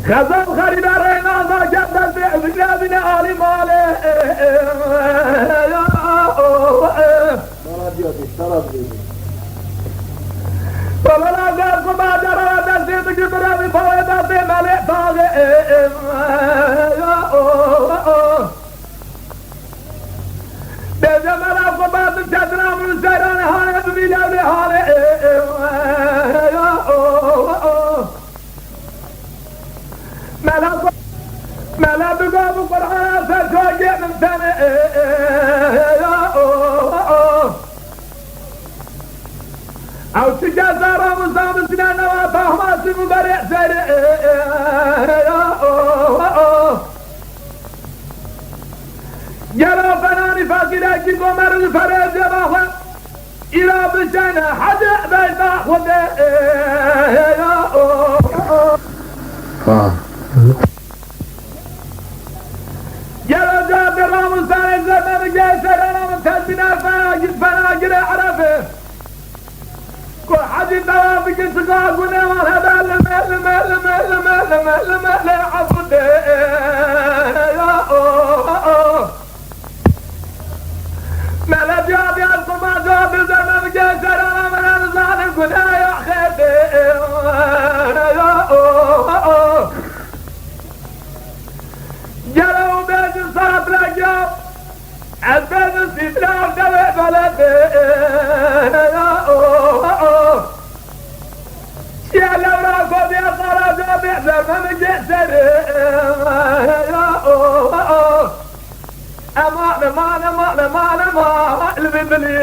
خزان خرید رینازا جبل بگردین عالی ماله بلا نظر کو ماجرا دستی بگی برای پای دستی ملی تاگه بیجه ملا کو بات چدرام رو سیران حاله بمیلیولی حاله ملا بگو بو قرآن سر شاگه من سنه او چکه سارا مصاب سنان نوا تاهماسی مبرع سره گلا فنانی فاقیره کی گمرد فرز باخوا ایرا بشن حد بیتا خوده گلا جاب رامو سر زمین گیسر رامو تلبینا فناگیر عرفه کو حدی دواب کی سقا گونه والا دل مل مل مل مل مل مل عبده ملا جاب يا القما جاب زمن جسر من الزان گونه یا خده جلو بیج صاحب رجاب از بیج سیدرام دوه بلده يا لورا خذ يا خراج بيحزر من جسر امان امان امان امان امان الببلي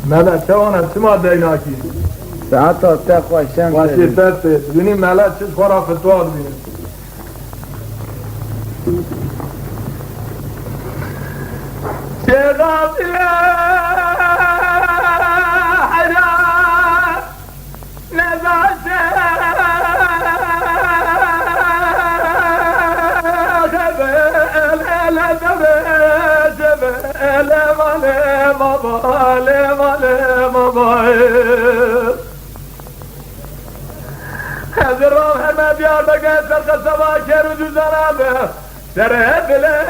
ملا شوانا شما ديناكي ساعتها تقوى الشمس واشي تاتي بني ملا شو خرا في الطوال بني شغال يا حرام نزعت هذه الروح ما بيار بقى سرق السواكر وجوزنا سرب له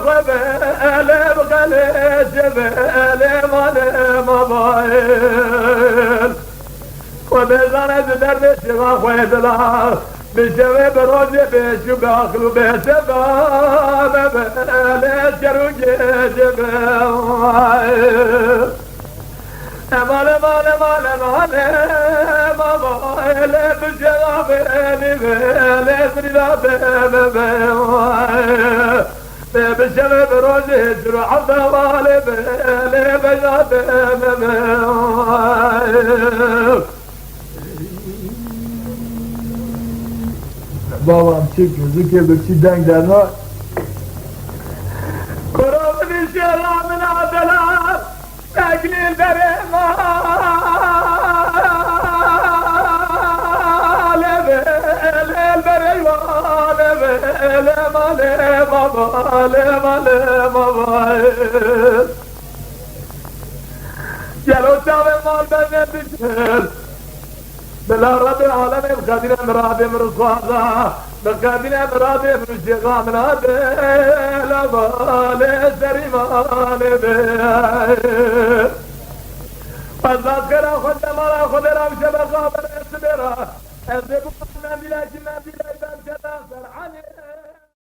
وباله بقاله جباله ماله مبايل وبزانة دربش غاخوة دلار بشوي بروجي بشو باخلو بشباب بباله شروجي جباله ماله ماله ماله ماله مبايل بشباب بباله سريبا بباله بشباب روجه جروح الضوالي بلي بجاب ممال بابام چی کنزی که بچی دنگ در نار قرآن بیشیرا من عدلات تقلیل در امال بلیل بریوان بلیل ماله ماله ماله ماله جلو شاوه مال بنه بشل بلا رب العالمين القادر امراد مرصادا بالقادر امراد مرشقا من هذا لا بالي سريمان بيه فالذات كرا خد مالا خد رام شبقا بل اسبرا اسبقا من بلا جنا بلا إذا انت ناصر عني